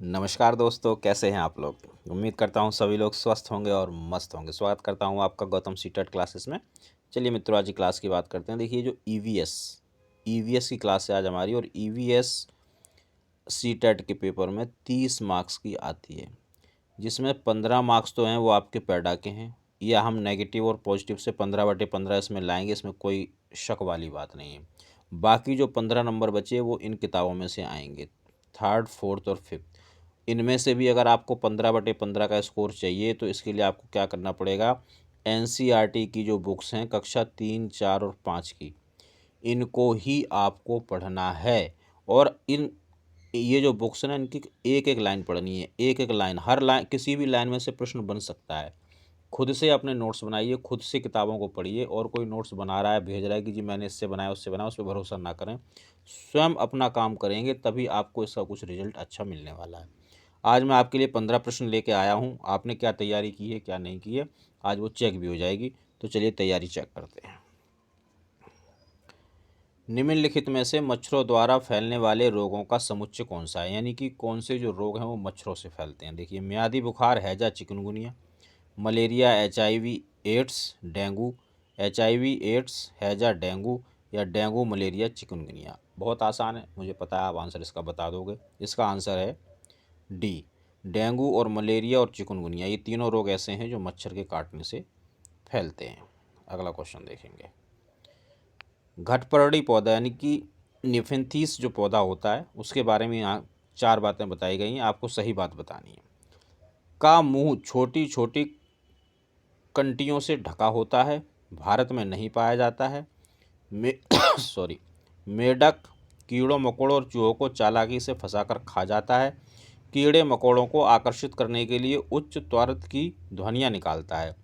नमस्कार दोस्तों, कैसे हैं आप लोग। उम्मीद करता हूं सभी लोग स्वस्थ होंगे और मस्त होंगे। स्वागत करता हूं आपका गौतम सीटेट क्लासेस में। चलिए मित्रों, आज की क्लास की बात करते हैं। देखिए, जो ईवीएस की क्लास है आज हमारी, और ईवीएस सीटेट के पेपर में 30 मार्क्स की आती है, जिसमें 15 मार्क्स तो हैं वो आपके पैडा के हैं, या हम नेगेटिव और पॉजिटिव से 15/15 इसमें लाएंगे, इसमें कोई शक वाली बात नहीं है। बाकी जो 15 नंबर बचे वो इन किताबों में से आएंगे, थर्ड, फोर्थ और फिफ्थ। इनमें से भी अगर आपको 15/15 का स्कोर चाहिए तो इसके लिए आपको क्या करना पड़ेगा, एनसीईआरटी की जो बुक्स हैं कक्षा 3, 4 और 5 की, इनको ही आपको पढ़ना है। और ये जो बुक्स हैं ना, इनकी एक एक लाइन पढ़नी है, एक एक लाइन, हर लाइन, किसी भी लाइन में से प्रश्न बन सकता है। खुद से अपने नोट्स बनाइए, खुद से किताबों को पढ़िए, और कोई नोट्स बना रहा है, भेज रहा है कि जी मैंने इससे बनाया उससे बनाया, उस पर भरोसा ना करें। स्वयं अपना काम करेंगे तभी आपको इसका कुछ रिजल्ट अच्छा मिलने वाला है। आज मैं आपके लिए 15 प्रश्न लेके आया हूँ। आपने क्या तैयारी की है, क्या नहीं की है, आज वो चेक भी हो जाएगी। तो चलिए तैयारी चेक करते हैं। निम्नलिखित में से मच्छरों द्वारा फैलने वाले रोगों का समुच्चय कौन सा है, यानी कि कौन से जो रोग हैं वो मच्छरों से फैलते हैं। देखिए, मियादी बुखार, हैजा, chikungunya, malaria, HIV AIDS, dengue, HIV AIDS, हैजा, डेंगू, या डेंगू, मलेरिया, चिकनगुनिया। बहुत आसान है, मुझे पता है आप आंसर इसका बता दोगे। इसका आंसर है डी, डेंगू और मलेरिया और चिकनगुनिया। ये तीनों रोग ऐसे हैं जो मच्छर के काटने से फैलते हैं। अगला क्वेश्चन देखेंगे। घटपर्णी पौधा यानी कि निफेंथीस जो पौधा होता है उसके बारे में यहाँ 4 बातें बताई गई हैं, आपको सही बात बतानी है। का मुंह छोटी छोटी कंटियों से ढका होता है, भारत में नहीं पाया जाता है। मे सॉरी, मेढक कीड़ों मकोड़ों और चूहों को चालाकी से फंसाकर खा जाता है। कीड़े मकोड़ों को आकर्षित करने के लिए उच्च त्वरित की ध्वनियाँ निकालता है।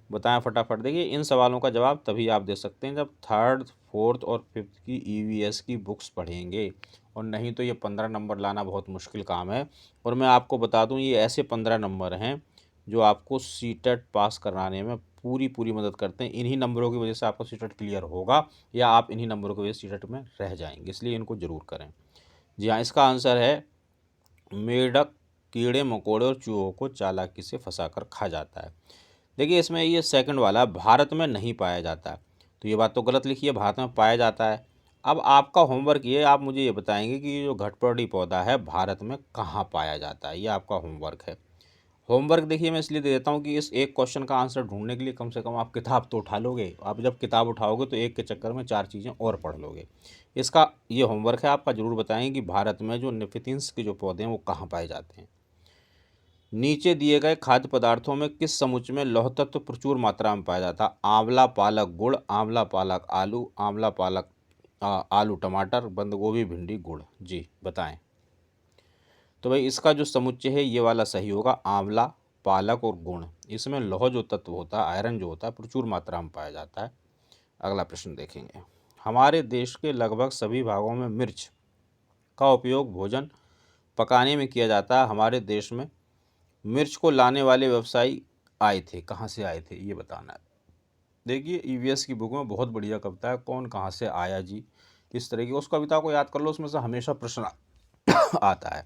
बताएं फटाफट। देखिए, इन सवालों का जवाब तभी आप दे सकते हैं जब थर्ड, फोर्थ और फिफ्थ की ईवीएस की बुक्स पढ़ेंगे, और नहीं तो ये 15 नंबर लाना बहुत मुश्किल काम है। और मैं आपको बता दूं, ये ऐसे 15 नंबर हैं जो आपको सीटेट पास कराने में पूरी पूरी मदद करते हैं। इन्हीं नंबरों की वजह से आपको सीटेट क्लियर होगा, या आप इन्हीं नंबरों की वजह से सीटेट में रह जाएंगे, इसलिए इनको ज़रूर करें। जी हाँ, इसका आंसर है मेढक कीड़े मकोड़े और चूहों को चालाकी से फंसाकर खा जाता है। देखिए, इसमें ये सेकंड वाला भारत में नहीं पाया जाता, तो ये बात तो गलत लिखी है, भारत में पाया जाता है। अब आपका होमवर्क ये, आप मुझे ये बताएंगे कि ये जो घटपर्णी पौधा है भारत में कहाँ पाया जाता है, ये आपका होमवर्क है। होमवर्क देखिए मैं इसलिए दे देता हूँ कि इस एक क्वेश्चन का आंसर ढूंढने के लिए कम से कम आप किताब तो उठा लोगे। आप जब किताब उठाओगे तो एक के चक्कर में 4 चीज़ें और पढ़ लोगे। इसका ये होमवर्क है आपका, ज़रूर बताएं कि भारत में जो निफिथिंस के जो पौधे हैं वो कहाँ पाए जाते हैं। नीचे दिए गए खाद्य पदार्थों में किस समुच्चय में लौह तत्व प्रचुर मात्रा में पाया जाता है। आंवला पालक गुड़, आंवला पालक आलू, आंवला पालक आलू टमाटर, बंद गोभी भिंडी गुड़। जी बताएं। तो भाई, इसका जो समुच्चय है ये वाला सही होगा, आंवला पालक और गुण। इसमें लौह जो तत्व होता है, आयरन जो होता है, प्रचुर मात्रा में पाया जाता है। अगला प्रश्न देखेंगे। हमारे देश के लगभग सभी भागों में मिर्च का उपयोग भोजन पकाने में किया जाता है। हमारे देश में मिर्च को लाने वाले व्यवसायी आए थे, कहाँ से आए थे ये बताना है। देखिए, ईवीएस की बुक में बहुत बढ़िया कविता है, कौन कहाँ से आया जी, इस तरह की उस कविता को याद कर लो, उसमें से हमेशा प्रश्न आता है।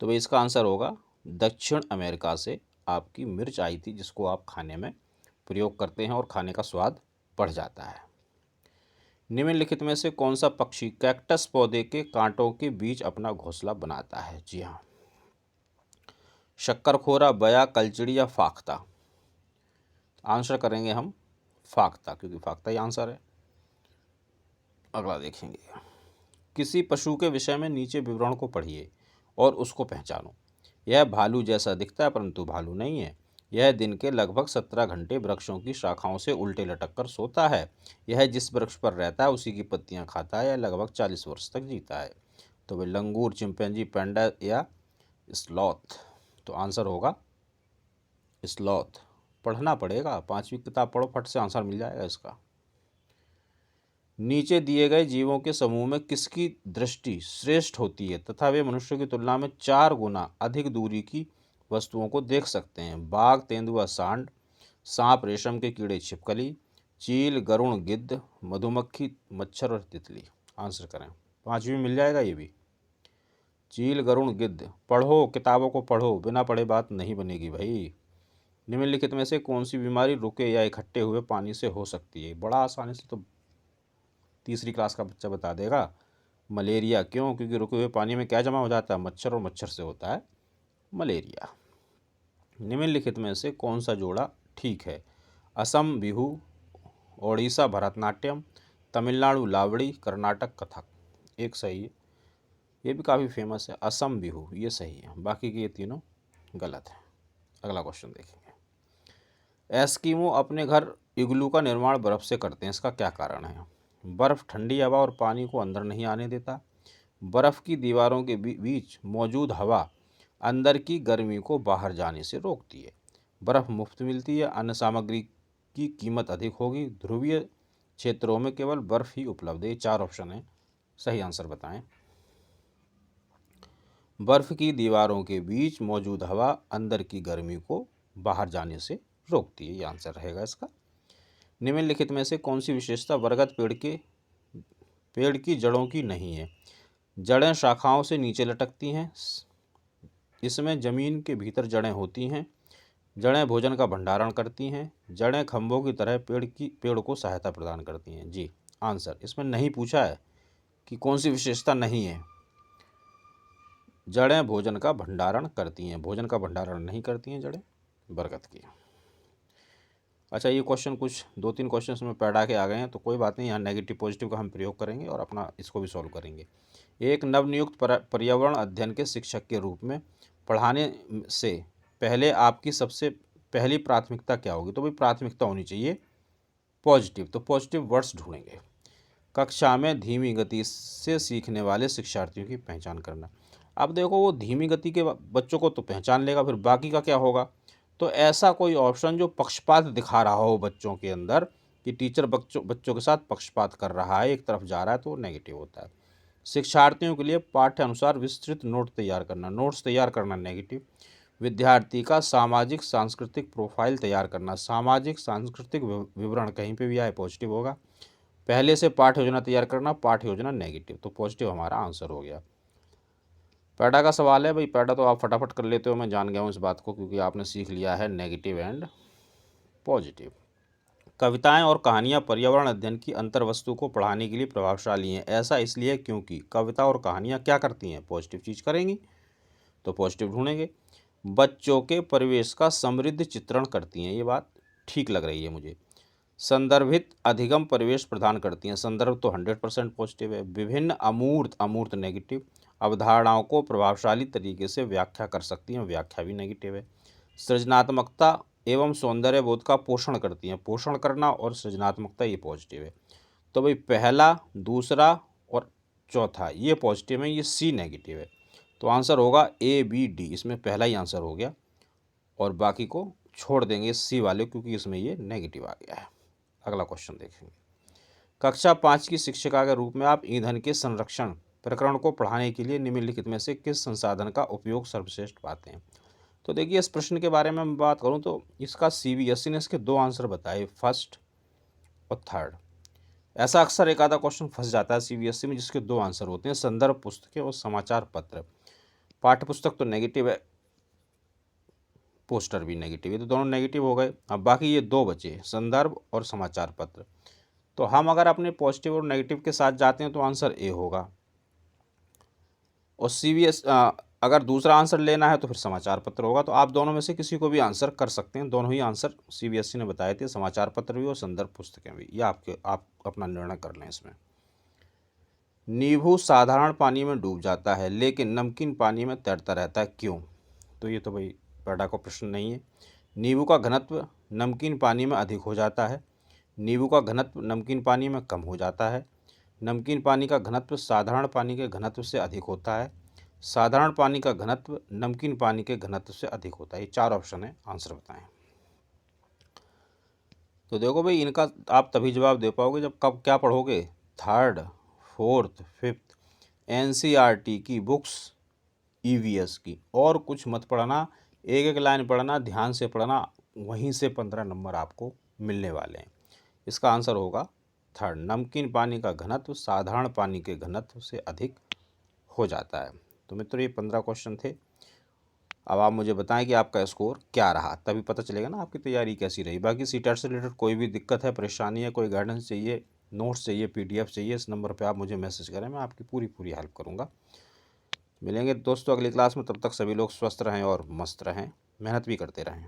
तो भाई, इसका आंसर होगा दक्षिण अमेरिका से आपकी मिर्च आई थी, जिसको आप खाने में प्रयोग करते हैं और खाने का स्वाद बढ़ जाता है। निम्नलिखित में से कौन सा पक्षी कैक्टस पौधे के कांटों के बीच अपना घोंसला बनाता है। जी हाँ, शक्करखोरा, बया, कलचिड़ी या फाख्ता। आंसर करेंगे हम फाख्ता, क्योंकि फाख्ता ही आंसर है। अगला देखेंगे। किसी पशु के विषय में नीचे विवरण को पढ़िए और उसको पहचानो। यह भालू जैसा दिखता है परंतु भालू नहीं है। यह दिन के लगभग 17 घंटे वृक्षों की शाखाओं से उल्टे लटक कर सोता है। यह जिस वृक्ष पर रहता है उसी की पत्तियां खाता है। यह लगभग 40 वर्ष तक जीता है। तो भाई, लंगूर, चिंपैंजी, पैंडा या स्लॉथ। तो आंसर होगा स्लॉथ। पढ़ना पड़ेगा, 5वीं किताब पढ़ो, फट से आंसर मिल जाएगा इसका। नीचे दिए गए जीवों के समूह में किसकी दृष्टि श्रेष्ठ होती है तथा वे मनुष्य की तुलना में 4 गुना अधिक दूरी की वस्तुओं को देख सकते हैं। बाघ, तेंदुआ, सांड, सांप, रेशम के कीड़े, छिपकली, चील, गरुण, गिद्ध, मधुमक्खी, मच्छर और तितली। आंसर करें, 5वीं मिल जाएगा ये भी। चील, गरुड़, गिद्ध। पढ़ो, किताबों को पढ़ो, बिना पढ़े बात नहीं बनेगी भाई। निम्नलिखित में से कौन सी बीमारी रुके या इकट्ठे हुए पानी से हो सकती है? बड़ा आसानी से तो तीसरी क्लास का बच्चा बता देगा। मलेरिया। क्यों? क्योंकि रुके हुए पानी में क्या जमा हो जाता है? मच्छर, और मच्छर से होता है मलेरिया। निम्नलिखित में से कौन सा जोड़ा ठीक है? असम बिहू, ओडिशा भरतनाट्यम, तमिलनाडु लावड़ी, कर्नाटक कथक। एक सही है, ये भी काफ़ी फेमस है, असम बिहू, ये सही है। बाकी के ये तीनों गलत हैं। अगला क्वेश्चन देखेंगे। एस्किमो अपने घर इग्लू का निर्माण बर्फ़ से करते हैं, इसका क्या कारण है? बर्फ़ ठंडी हवा और पानी को अंदर नहीं आने देता। बर्फ़ की दीवारों के बीच मौजूद हवा अंदर की गर्मी को बाहर जाने से रोकती है। बर्फ़ मुफ्त मिलती है, अन्य सामग्री की कीमत अधिक होगी। ध्रुवीय क्षेत्रों में केवल बर्फ़ ही उपलब्ध है। 4 ऑप्शन है, सही आंसर बताएं। बर्फ़ की दीवारों के बीच मौजूद हवा अंदर की गर्मी को बाहर जाने से रोकती है, ये आंसर रहेगा इसका। निम्नलिखित में से कौन सी विशेषता बरगद पेड़ की जड़ों की नहीं है? जड़ें शाखाओं से नीचे लटकती हैं, इसमें ज़मीन के भीतर जड़ें होती हैं। जड़ें भोजन का भंडारण करती हैं। जड़ें खंभों की तरह पेड़ को सहायता प्रदान करती हैं। जी आंसर, इसमें नहीं पूछा है कि कौन सी विशेषता नहीं है। जड़ें भोजन का भंडारण करती हैं, भोजन का भंडारण नहीं करती हैं जड़ें बरगद की। अच्छा, ये क्वेश्चन कुछ 2-3 क्वेश्चन में पैड़ा के आ गए हैं, तो कोई बात नहीं, यहाँ नेगेटिव पॉजिटिव का हम प्रयोग करेंगे और अपना इसको भी सॉल्व करेंगे। एक नवनियुक्त पर्यावरण अध्ययन के शिक्षक के रूप में पढ़ाने से पहले आपकी सबसे पहली प्राथमिकता क्या होगी? तो भाई प्राथमिकता होनी चाहिए पॉजिटिव, तो पॉजिटिव वर्ड्स ढूंढेंगे। कक्षा में धीमी गति से सीखने वाले शिक्षार्थियों की पहचान करना। अब देखो, वो धीमी गति के बच्चों को तो पहचान लेगा, फिर बाकी का क्या होगा? तो ऐसा कोई ऑप्शन जो पक्षपात दिखा रहा हो बच्चों के अंदर, कि टीचर बच्चों के साथ पक्षपात कर रहा है, एक तरफ जा रहा है, तो नेगेटिव होता है। शिक्षार्थियों के लिए पाठ्य अनुसार विस्तृत नोट तैयार करना, नोट्स तैयार करना नेगेटिव। विद्यार्थी का सामाजिक सांस्कृतिक प्रोफाइल तैयार करना, सामाजिक सांस्कृतिक विवरण कहीं पे भी आए पॉजिटिव होगा। पहले से पाठ्य योजना तैयार करना, पाठ्य योजना नेगेटिव, तो पॉजिटिव हमारा आंसर हो गया। पैडा का सवाल है भाई, पैडा तो आप फटाफट कर लेते हो, मैं जान गया हूँ इस बात को, क्योंकि आपने सीख लिया है नेगेटिव एंड पॉजिटिव। कविताएं और कहानियां पर्यावरण अध्ययन की अंतर्वस्तु को पढ़ाने के लिए प्रभावशाली हैं। ऐसा इसलिए क्योंकि कविता और कहानियां क्या करती हैं? पॉजिटिव चीज़ करेंगी, तो पॉजिटिव ढूंढेंगे। बच्चों के परिवेश का समृद्ध चित्रण करती हैं, ये बात ठीक लग रही है मुझे। संदर्भित अधिगम परिवेश प्रदान करती हैं, संदर्भ तो 100% पॉजिटिव है। विभिन्न अमूर्त नेगेटिव। अवधारणाओं को प्रभावशाली तरीके से व्याख्या कर सकती हैं, व्याख्या भी नेगेटिव है। सृजनात्मकता एवं सौंदर्य बोध का पोषण करती हैं, पोषण करना और सृजनात्मकता ये पॉजिटिव है। तो भाई पहला, दूसरा और चौथा ये पॉजिटिव है, ये सी नेगेटिव है। तो आंसर होगा ABD, इसमें पहला ही आंसर हो गया, और बाकी को छोड़ देंगे सी वाले, क्योंकि इसमें ये नेगेटिव आ गया है। अगला क्वेश्चन देखेंगे। कक्षा 5 की शिक्षिका के रूप में आप ईंधन के संरक्षण प्रकरण को पढ़ाने के लिए निम्नलिखित में से किस संसाधन का उपयोग सर्वश्रेष्ठ पाते हैं? तो देखिए, इस प्रश्न के बारे में मैं बात करूं तो इसका CBSE ने इसके 2 आंसर बताए, फर्स्ट और थर्ड। ऐसा अक्सर एक आधा क्वेश्चन फंस जाता है CBSE में, जिसके 2 आंसर होते हैं, संदर्भ पुस्तकें और समाचार पत्र। पाठ्य पुस्तक तो नेगेटिव है, पोस्टर भी नेगेटिव है, तो दोनों नेगेटिव हो गए। अब बाकी ये 2 बचे, संदर्भ और समाचार पत्र। तो हम अगर अपने पॉजिटिव और नेगेटिव के साथ जाते हैं तो आंसर A होगा, और अगर दूसरा आंसर लेना है तो फिर समाचार पत्र होगा। तो आप दोनों में से किसी को भी आंसर कर सकते हैं, दोनों ही आंसर CBSE ने बताए थे, समाचार पत्र भी और संदर्भ पुस्तकें भी। ये आप अपना निर्णय कर लें इसमें। नींबू साधारण पानी में डूब जाता है लेकिन नमकीन पानी में तैरता रहता है, क्यों? तो ये तो भाई पैडा का प्रश्न नहीं है। नींबू का घनत्व नमकीन पानी में अधिक हो जाता है, नींबू का घनत्व नमकीन पानी में कम हो जाता है, नमकीन पानी का घनत्व साधारण पानी के घनत्व से अधिक होता है, साधारण पानी का घनत्व नमकीन पानी के घनत्व से अधिक होता है। ये 4 ऑप्शन है, आंसर बताएं। तो देखो भाई, इनका आप तभी जवाब दे पाओगे जब कब क्या पढ़ोगे, 3rd, 4th, 5th NCERT की बुक्स, EVS की, और कुछ मत पढ़ना, एक एक लाइन पढ़ना, ध्यान से पढ़ना, वहीं से 15 नंबर आपको मिलने वाले हैं। इसका आंसर होगा 3rd, नमकीन पानी का घनत्व साधारण पानी के घनत्व से अधिक हो जाता है। तो मित्रों ये 15 क्वेश्चन थे। अब आप मुझे बताएं कि आपका स्कोर क्या रहा, तभी पता चलेगा ना आपकी तैयारी कैसी रही। बाकी सीटेट से रिलेटेड कोई भी दिक्कत है, परेशानी है, कोई गाइडेंस चाहिए, नोट्स चाहिए, PDF चाहिए, इस नंबर पे आप मुझे मैसेज करें, मैं आपकी पूरी हेल्प करूँगा। मिलेंगे दोस्तों अगली क्लास में, तब तक सभी लोग स्वस्थ रहें और मस्त रहें, मेहनत भी करते रहें।